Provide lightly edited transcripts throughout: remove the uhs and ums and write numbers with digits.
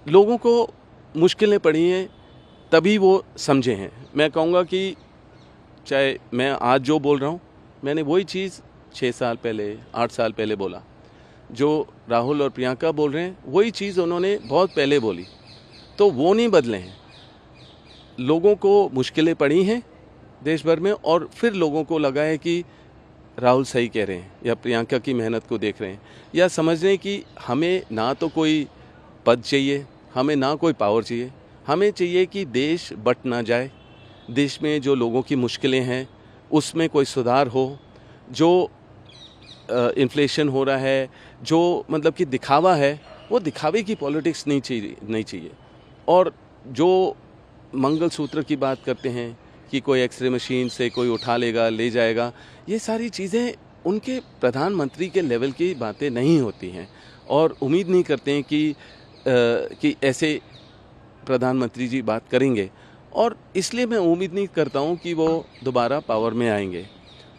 लोगों को मुश्किलें पड़ी हैं तभी वो समझे हैं। मैं कहूँगा कि चाहे मैं आज जो बोल रहा हूँ, मैंने वही चीज़ 6 साल पहले, 8 साल पहले बोला। जो राहुल और प्रियंका बोल रहे हैं, वही चीज़ उन्होंने बहुत पहले बोली। तो वो नहीं बदले हैं। लोगों को मुश्किलें पड़ी हैं देश भर में, और फिर लोगों को लगा है कि राहुल सही कह रहे हैं या प्रियंका की मेहनत को देख रहे हैं, या समझ रहे हैं कि हमें ना तो कोई पद चाहिए, हमें ना कोई पावर चाहिए, हमें चाहिए कि देश बट ना जाए, देश में जो लोगों की मुश्किलें हैं उसमें कोई सुधार हो। जो इन्फ्लेशन हो रहा है, जो मतलब कि दिखावा है, वो दिखावे की पॉलिटिक्स नहीं चाहिए। और जो मंगलसूत्र की बात करते हैं कि कोई एक्सरे मशीन से कोई उठा लेगा, ले जाएगा, ये सारी चीज़ें उनके प्रधानमंत्री के लेवल की बातें नहीं होती हैं, और उम्मीद नहीं करते हैं कि ऐसे प्रधानमंत्री जी बात करेंगे। और इसलिए मैं उम्मीद नहीं करता हूँ कि वो दोबारा पावर में आएंगे,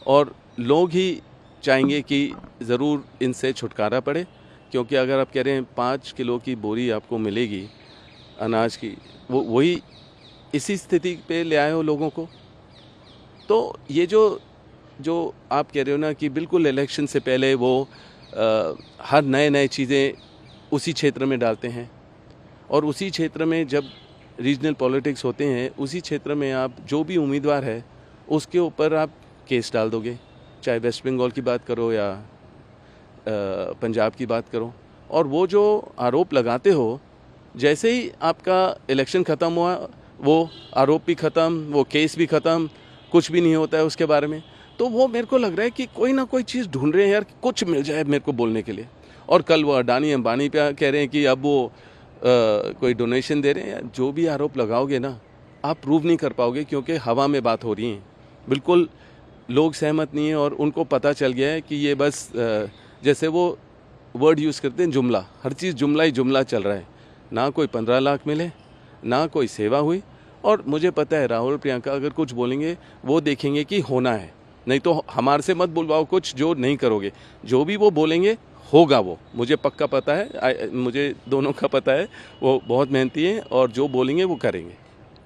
और लोग ही चाहेंगे कि ज़रूर इनसे छुटकारा पड़े। क्योंकि अगर आप कह रहे हैं 5 किलो की बोरी आपको मिलेगी अनाज की, वो वही इसी स्थिति पे ले आए हो लोगों को। तो ये जो आप कह रहे हो ना कि बिल्कुल इलेक्शन से पहले वो हर नए चीज़ें उसी क्षेत्र में डालते हैं, और उसी क्षेत्र में जब रीजनल पॉलिटिक्स होते हैं, उसी क्षेत्र में आप जो भी उम्मीदवार है उसके ऊपर आप केस डाल दोगे, चाहे वेस्ट बंगाल की बात करो या पंजाब की बात करो। और वो जो आरोप लगाते हो, जैसे ही आपका इलेक्शन ख़त्म हुआ, वो आरोप भी ख़त्म, वो केस भी ख़त्म, कुछ भी नहीं होता है उसके बारे में। तो वो मेरे को लग रहा है कि कोई ना कोई चीज़ ढूंढ रहे हैं यार, कुछ मिल जाए मेरे को बोलने के लिए। और कल वो अडानी अंबानी पे कह रहे हैं कि अब वो कोई डोनेशन दे रहे हैं। यार जो भी आरोप लगाओगे ना, आप प्रूव नहीं कर पाओगे, क्योंकि हवा में बात हो रही है, बिल्कुल लोग सहमत नहीं हैं, और उनको पता चल गया है कि ये बस जैसे वो वर्ड यूज़ करते हैं, जुमला, हर चीज़ जुमला ही जुमला चल रहा है। ना कोई 15 लाख मिले, ना कोई सेवा हुई। और मुझे पता है राहुल प्रियंका अगर कुछ बोलेंगे, वो देखेंगे कि होना है, नहीं तो हमारे से मत बुलवाओ कुछ जो नहीं करोगे। जो भी वो बोलेंगे होगा, वो मुझे पक्का पता है, मुझे दोनों का पता है, वो बहुत मेहनती हैं, और जो बोलेंगे वो करेंगे।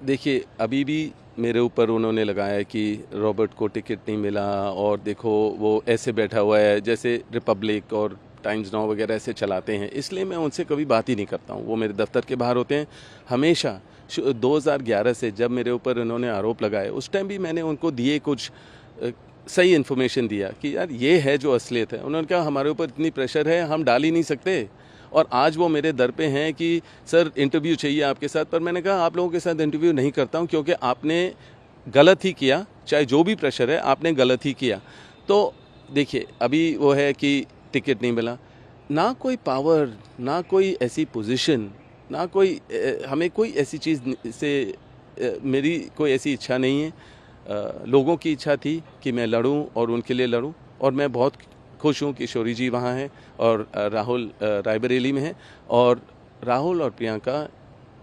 देखिए, अभी भी मेरे ऊपर उन्होंने लगाया कि रॉबर्ट को टिकट नहीं मिला, और देखो वो ऐसे बैठा हुआ है, जैसे रिपब्लिक और टाइम्स नाउ वगैरह ऐसे चलाते हैं, इसलिए मैं उनसे कभी बात ही नहीं करता हूँ। वो मेरे दफ्तर के बाहर होते हैं हमेशा। 2011 से जब मेरे ऊपर उन्होंने आरोप लगाए, उस टाइम भी मैंने उनको दिए कुछ सही इन्फॉर्मेशन दिया कि यार ये है जो असलियत है। उन्होंने कहा हमारे ऊपर इतनी प्रेशर है, हम डाल ही नहीं सकते। और आज वो मेरे दर पे हैं कि सर इंटरव्यू चाहिए आपके साथ, पर मैंने कहा आप लोगों के साथ इंटरव्यू नहीं करता हूँ, क्योंकि आपने गलत ही किया, चाहे जो भी प्रेशर है आपने गलत ही किया। तो देखिए, अभी वो है कि टिकट नहीं मिला, ना कोई पावर, ना कोई ऐसी पोजीशन, ना कोई हमें कोई ऐसी चीज़ से मेरी कोई ऐसी इच्छा नहीं है। लोगों की इच्छा थी कि मैं लड़ूं और उनके लिए लड़ूं, और मैं बहुत खुश हूं कि शौरी जी वहाँ हैं और राहुल रायबरेली में हैं, और राहुल और प्रियंका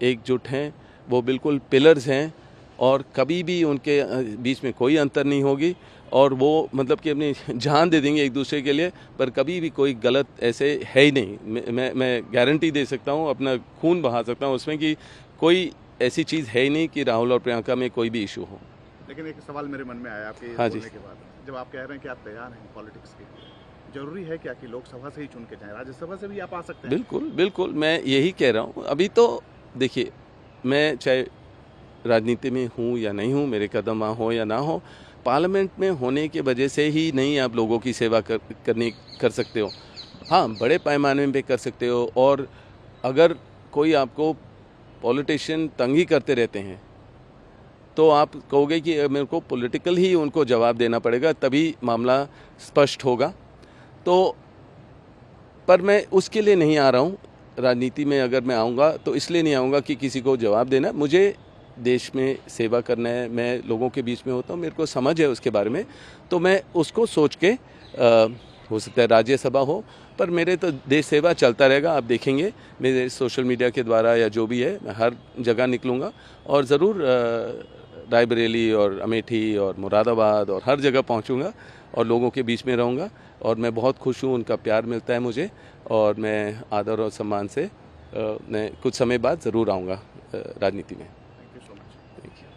एकजुट हैं, वो बिल्कुल पिलर्स हैं, और कभी भी उनके बीच में कोई अंतर नहीं होगी, और वो मतलब कि अपनी जान दे देंगे एक दूसरे के लिए, पर कभी भी कोई गलत ऐसे है ही नहीं। मैं गारंटी दे सकता हूँ, अपना खून बहा सकता हूँ उसमें, कि कोई ऐसी चीज़ है ही नहीं कि राहुल और प्रियंका में कोई भी इशू हो। लेकिन एक सवाल मेरे मन में आया आपके हाँ बोलने जी। के बाद, जब आप कह रहे हैं कि आप तैयार हैं पॉलिटिक्स के लिए, जरूरी है क्या कि लोकसभा से ही चुन के जाएं, राज्यसभा से भी आप आ सकते हैं? बिल्कुल, बिल्कुल, मैं यही कह रहा हूँ। अभी तो देखिए, मैं चाहे राजनीति में हूँ या नहीं हूँ, मेरे कदम वहाँ हो या ना हो, पार्लियामेंट में होने की वजह से ही नहीं आप लोगों की सेवा कर सकते हो। हाँ, बड़े पैमाने पे कर सकते हो, और अगर कोई आपको पॉलिटिशियन तंग ही करते रहते हैं, तो आप कहोगे कि मेरे को पॉलिटिकल ही उनको जवाब देना पड़ेगा, तभी मामला स्पष्ट होगा। तो पर मैं उसके लिए नहीं आ रहा हूँ। राजनीति में अगर मैं आऊँगा तो इसलिए नहीं आऊँगा कि किसी को जवाब देना, मुझे देश में सेवा करना है। मैं लोगों के बीच में होता हूँ, मेरे को समझ है उसके बारे में, तो मैं उसको सोच के हो सकता है राज्यसभा हो, पर मेरे तो देश सेवा चलता रहेगा। आप देखेंगे मेरे सोशल मीडिया के द्वारा या जो भी है, मैं हर जगह निकलूँगा, और ज़रूर रायबरेली और अमेठी और मुरादाबाद और हर जगह पहुँचूँगा, और लोगों के बीच में रहूँगा। और मैं बहुत खुश हूँ, उनका प्यार मिलता है मुझे, और मैं आदर और सम्मान से मैं कुछ समय बाद ज़रूर आऊँगा राजनीति में। Thank you so much. Thank you.